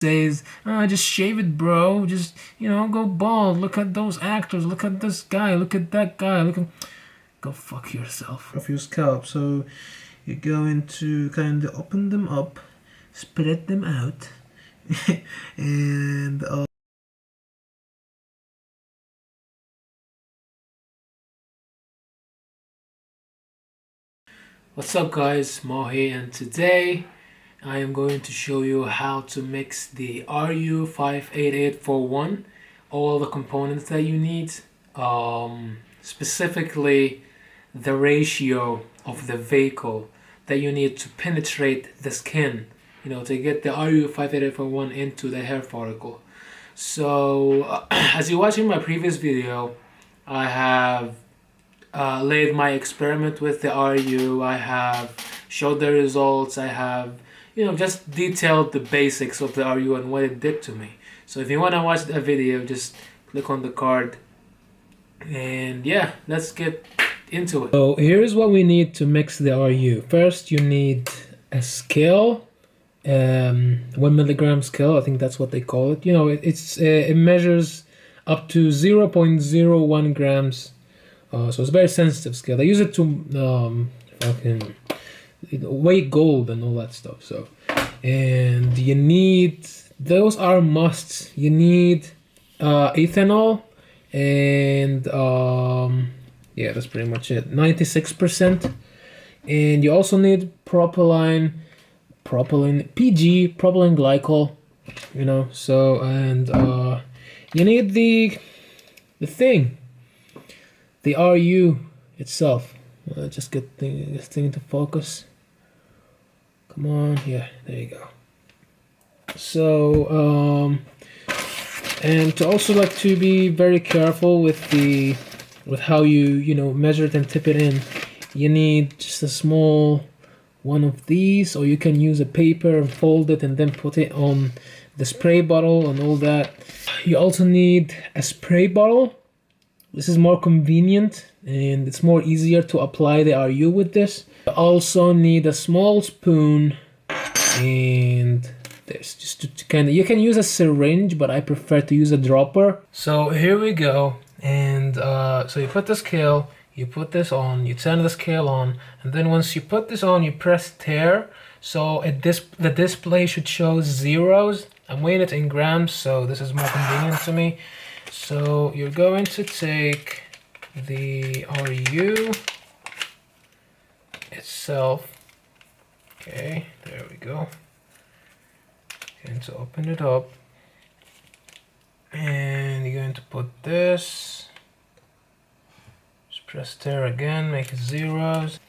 says, just shave it, bro. Just, go bald. Look at those actors. Look at this guy. Look at that guy. Go fuck yourself. Of your scalp. So you're going to kind of open them up, spread them out, and what's up, guys? Mahi, and today I am going to show you how to mix the RU58841, all the components that you need, specifically the ratio of the vehicle that you need to penetrate the skin, to get the RU58841 into the hair follicle. So as you watched in my previous video, I have laid my experiment with the RU. I have showed the results. I have just detailed the basics of the RU and what it did to me. So if you want to watch that video, just click on the card. And yeah, let's get into it. So here's what we need to mix the RU. First, you need a scale, 1 milligram scale. I think that's what they call it. It measures up to 0.01 grams. So it's a very sensitive scale. They use it to fucking weigh gold and all that stuff. So, and you need, those are musts. You need ethanol and yeah, that's pretty much it. 96%. And you also need propylene PG, propylene glycol. So, and you need the thing, the RU itself. Just get this thing to focus. Come on, yeah, there you go. So, and to also like to be very careful with how you measure it and tip it in. You need just a small one of these, or you can use a paper and fold it and then put it on the spray bottle and all that. You also need a spray bottle. This is more convenient and it's more easier to apply the RU with this. You also need a small spoon and this, just to kind of, you can use a syringe, but I prefer to use a dropper. So here we go. And so you put the scale, you put this on, you turn the scale on, and then once you put this on, you press tare. So the display should show zeros. I'm weighing it in grams, so this is more convenient to me. So you're going to take the RU itself. Okay, there we go. Going to open it up, and you're going to put this. Just press tare again, make it zeros.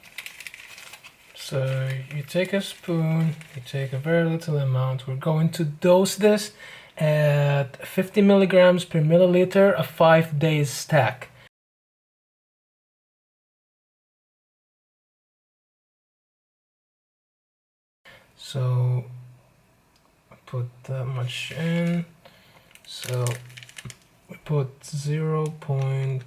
So you take a spoon, you take a very little amount. We're going to dose this at 50 milligrams per milliliter, a 5 days stack. So put that much in. So we put 0.2.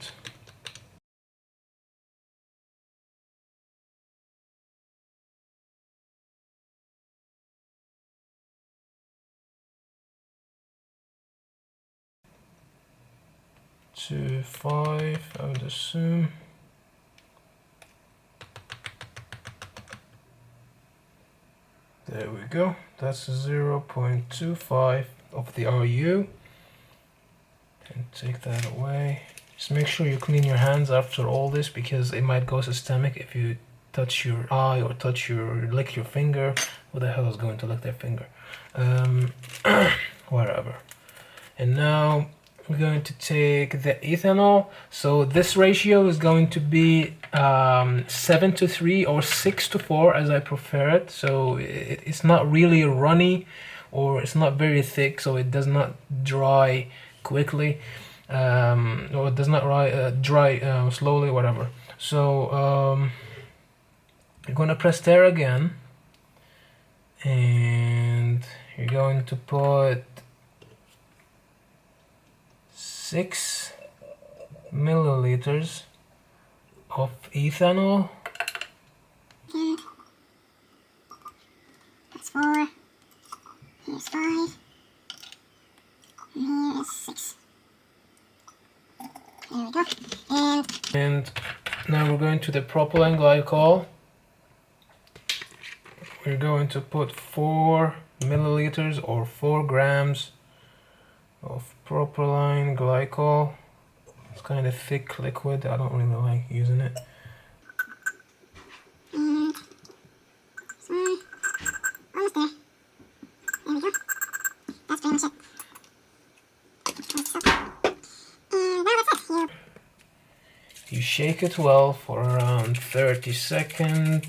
To 5, I would assume. There we go. That's 0.25 of the RU. And take that away. Just make sure you clean your hands after all this, because it might go systemic if you touch your eye or lick your finger. Who the hell is going to lick their finger? Whatever. And now we're going to take the ethanol. So this ratio is going to be 7:3 or 6:4, as I prefer it. So it's not really runny, or it's not very thick, so it does not dry quickly, or it does not dry slowly, whatever. So you're going to press tare again, and you're going to put 6 milliliters of ethanol. That's 4. Here's 5. And now we're going to the propylene glycol. We're going to put 4 milliliters or 4 grams of propylene glycol. It's kind of thick liquid. I don't really like using it. You shake it well for around 30 seconds,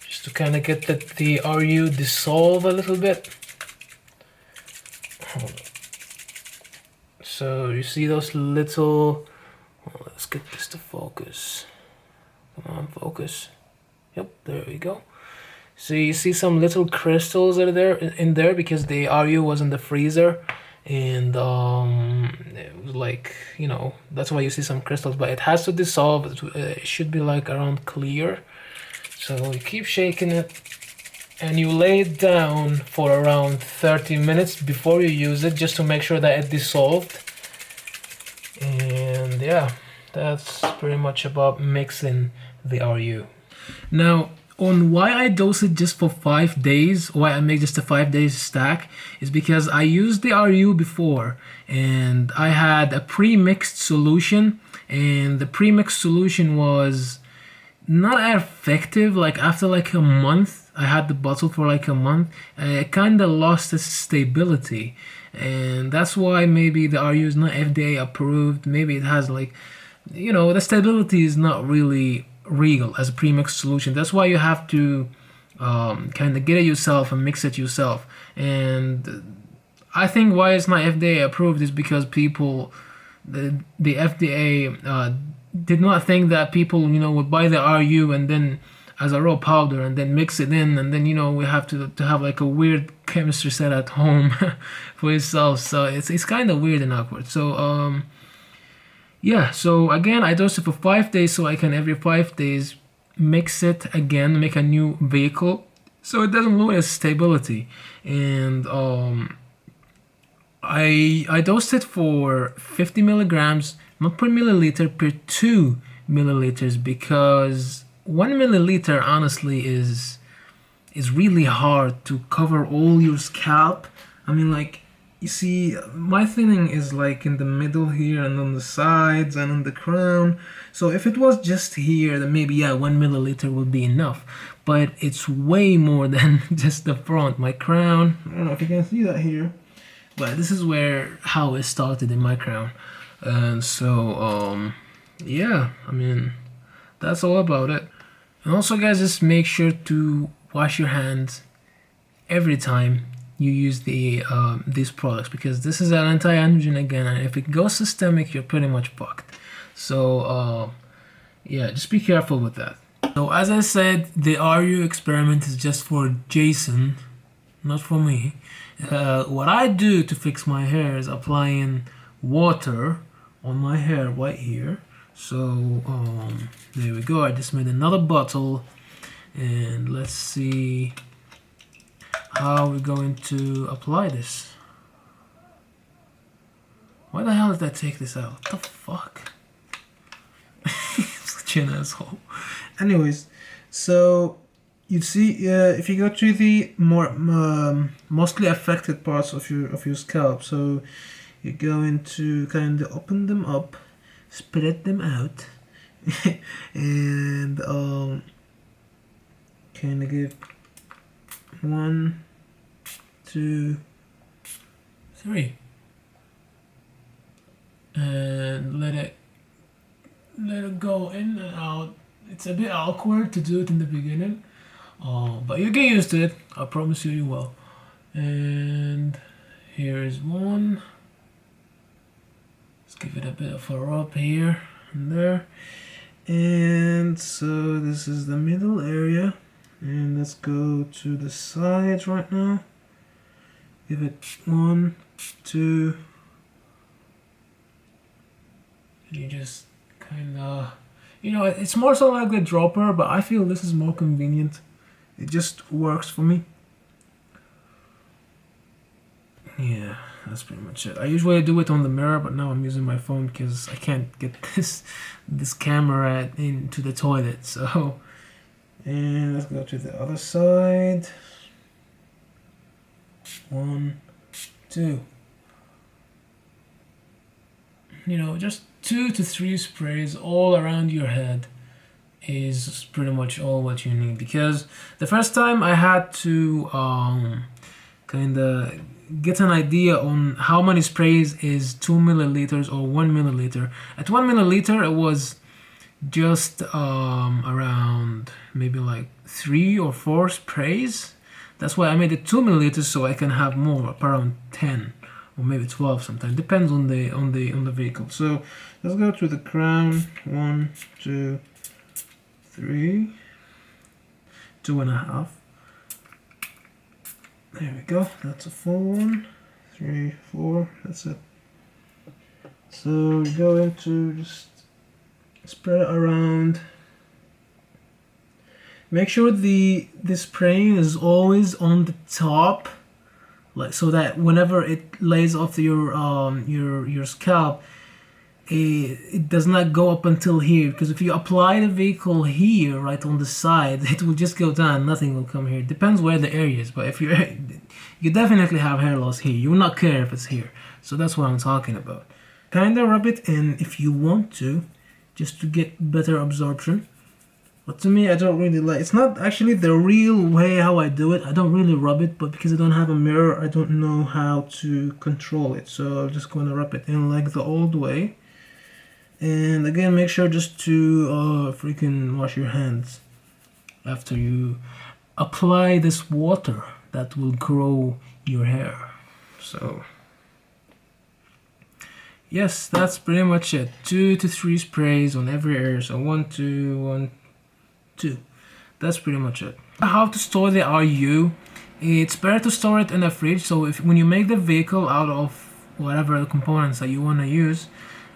just to kind of get the RU dissolve a little bit. So you see those little, oh, let's get this to focus. Come on, focus. Yep, there we go. So you see some little crystals that are in there because the RU was in the freezer, and it was like, you know, that's why you see some crystals, but it has to dissolve. It should be like around clear. So you keep shaking it and you lay it down for around 30 minutes before you use it, just to make sure that it dissolved. And yeah, that's pretty much about mixing the RU. Now, on why I dose it just for 5 days, why I make just a 5 days stack, is because I used the RU before and I had a pre-mixed solution, and the pre-mixed solution was not effective. Like after like a month, I had the bottle for like a month, it kind of lost its stability, and that's why maybe the RU is not FDA approved. Maybe it has like, you know, the stability is not really real as a premixed solution. That's why you have to kind of get it yourself and mix it yourself. And I think why it's not FDA approved is because people, the FDA did not think that people, you know, would buy the RU and then as a raw powder and then mix it in, and then, you know, we have to have like a weird chemistry set at home for yourself. So it's kind of weird and awkward. So yeah, so again, I dose it for 5 days so I can every 5 days mix it again, make a new vehicle, so it doesn't lose its stability. And I dosed it for 50 milligrams, not per milliliter, per 2 milliliters, because 1 milliliter honestly is really hard to cover all your scalp. I mean, like, you see, my thinning is like in the middle here and on the sides and on the crown. So if it was just here, then maybe, yeah, 1 milliliter would be enough. But it's way more than just the front. My crown, I don't know if you can see that here, but this is how it started in my crown. And so, yeah, I mean, that's all about it. And also, guys, just make sure to wash your hands every time you use these products, because this is an anti-androgen again, and if it goes systemic, you're pretty much fucked. So yeah, just be careful with that. So as I said, the RU experiment is just for Jason, not for me. What I do to fix my hair is applying water on my hair right here. So there we go. I just made another bottle, and let's see how we're going to apply this. Why the hell did I take this out? What the fuck? Such an asshole. Anyways, so you see, if you go to the more mostly affected parts of your scalp, so you're going to kind of open them up, spread them out, and kind of give 1, 2, 3, and let it go in and out. It's a bit awkward to do it in the beginning, but you get used to it. I promise you will. And here is one. Let's give it a bit of a rub here and there. And so this is the middle area. And let's go to the sides right now. Give it 1, 2. You just kind of, you know, it's more so like the dropper, but I feel this is more convenient. It just works for me. yeah, that's pretty much it. I usually do it on the mirror, but now I'm using my phone because I can't get this camera into the toilet. So, and let's go to the other side. 1, 2. You know, just 2 to 3 sprays all around your head is pretty much all what you need, because the first time I had to kind of get an idea on how many sprays is 2 milliliters or 1 milliliter. At 1 milliliter it was just around maybe like 3 or 4 sprays. That's why I made it 2 milliliters, so I can have more, around 10 or maybe 12 sometimes, depends on the vehicle. So let's go to the crown. 1, 2, 3, 2.5. There we go, that's a full one. 3, 4, that's it. So we go into just spread it around. Make sure the spraying is always on the top, like so that whenever it lays off your scalp, it does not go up until here, because if you apply the vehicle here right on the side, it will just go down, nothing will come here. It depends where the area is, but if you definitely have hair loss here, you will not care if it's here. So that's what I'm talking about. Kind of rub it in if you want to, just to get better absorption. But to me, I don't really like, it's not actually the real way how I do it. I don't really rub it, but because I don't have a mirror, I don't know how to control it. So I'm just going to rub it in like the old way. And again, make sure just to freaking wash your hands after you apply this water that will grow your hair. So yes, that's pretty much it. 2 to 3 sprays on every area. So 1, 2, 1, 2. That's pretty much it. How to store the RU? It's better to store it in a fridge. So when you make the vehicle out of whatever components that you want to use,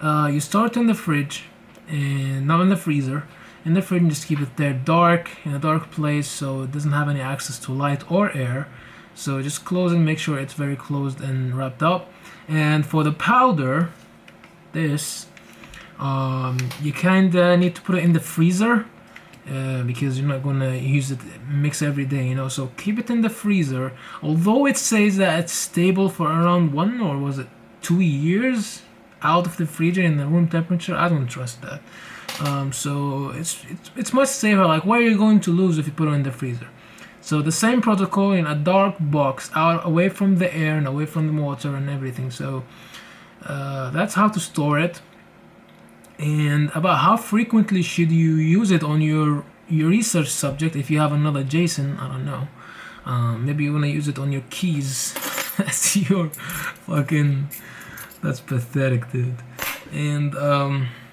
you store it in the fridge, and not in the freezer. In the fridge, just keep it there dark, in a dark place, so it doesn't have any access to light or air. So just close and make sure it's very closed and wrapped up. And for the powder, this you kinda need to put it in the freezer, because you're not gonna use it mix every day, you know. So keep it in the freezer. Although it says that it's stable for around 1 or was it 2 years out of the freezer in the room temperature, I don't trust that. So it's much safer. Like, what are you going to lose if you put it in the freezer? So the same protocol in a dark box, out away from the air and away from the water and everything. So that's how to store it. And about how frequently should you use it on your research subject, if you have another Jason, I don't know. Maybe you want to use it on your keys. That's your fucking... That's pathetic, dude. And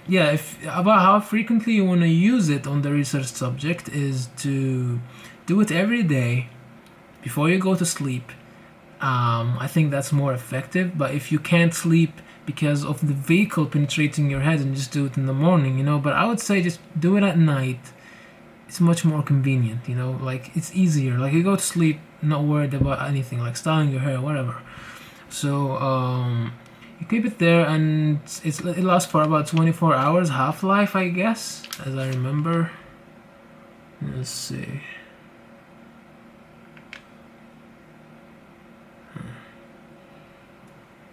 yeah, about how frequently you want to use it on the research subject is to do it every day before you go to sleep. I think that's more effective. But if you can't sleep because of the vehicle penetrating your head, and just do it in the morning, you know. But I would say just do it at night. It's much more convenient, you know. Like, it's easier. Like, you go to sleep not worried about anything, like styling your hair, whatever. So you keep it there, and it lasts for about 24 hours half-life, I guess, as I remember. Let's see.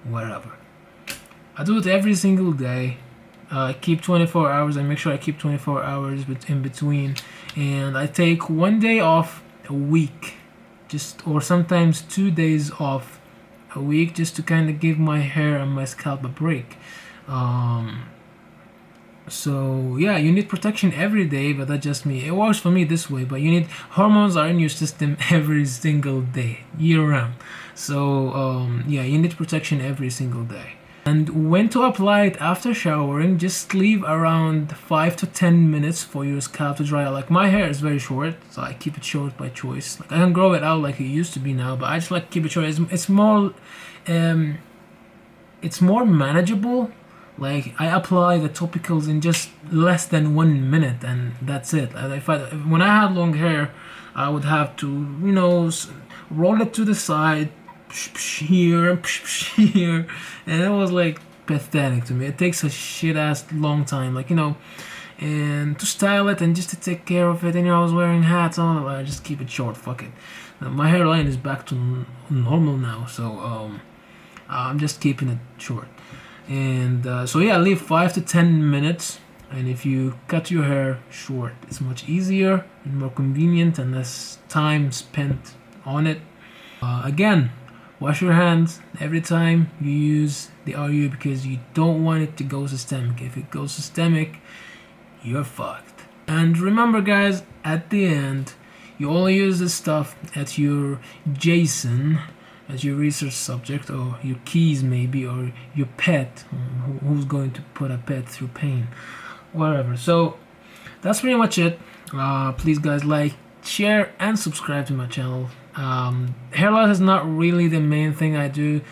Whatever. I do it every single day. I keep 24 hours. I make sure I keep 24 hours in between, and I take 1 day off a week, or sometimes 2 days off a week, just to kind of give my hair and my scalp a break. So yeah, you need protection every day, but that's just me. It works for me this way, but you need, hormones are in your system every single day, year round. So yeah, you need protection every single day. And when to apply it after showering, just leave around 5 to 10 minutes for your scalp to dry out. Like, my hair is very short, so I keep it short by choice. Like, I can grow it out like it used to be now, but I just like to keep it short. It's more manageable. Like, I apply the topicals in just less than 1 minute, and that's it. When I had long hair, I would have to, you know, roll it to the side, here and here, and it was like pathetic to me. It takes a shit ass long time, like, you know, and to style it and just to take care of it. And, you know, I was wearing hats on. I just keep it short. Fuck it. My hairline is back to normal now, so I'm just keeping it short. And so yeah, leave 5 to 10 minutes. And if you cut your hair short, it's much easier and more convenient and less time spent on it. Again, wash your hands every time you use the RU because you don't want it to go systemic. If it goes systemic, you're fucked. And remember, guys, at the end, you only use this stuff at your JSON, as your research subject, or your keys maybe, or your pet. Who's going to put a pet through pain? Whatever. So that's pretty much it. Please, guys, like, share, and subscribe to my channel. Hair loss is not really the main thing I do,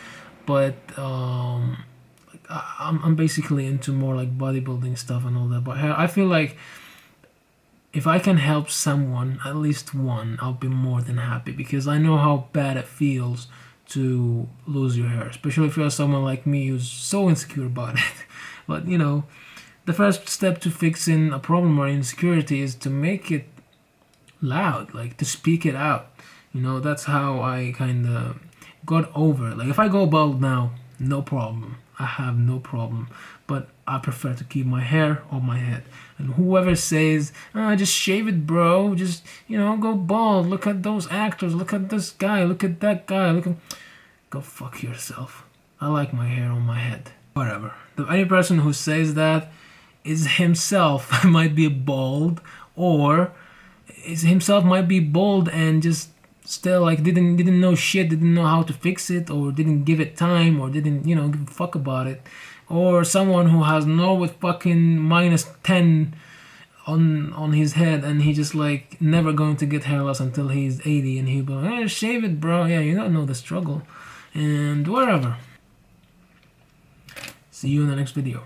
but I'm basically into more like bodybuilding stuff and all that. But I feel like if I can help someone, at least one, I'll be more than happy, because I know how bad it feels to lose your hair, especially if you're someone like me who's so insecure about it. But, you know, the first step to fixing a problem or insecurity is to make it loud, like to speak it out. You know, that's how I kind of got over it. Like, if I go bald now, no problem. I have no problem. But I prefer to keep my hair on my head. And whoever says, just shave it, bro, just, you know, go bald. Look at those actors. Look at this guy. Look at that guy. Go fuck yourself. I like my hair on my head. Whatever. The only person who says that is himself. Might be bald, or is himself might be bald and just still like didn't know shit, didn't know how to fix it, or didn't give it time, or didn't, you know, give a fuck about it. Or someone who has no with fucking -10 on his head, and he just like never going to get hair loss until he's 80, and he'll be like, shave it, bro. Yeah, you don't know the struggle. And whatever. See you in the next video.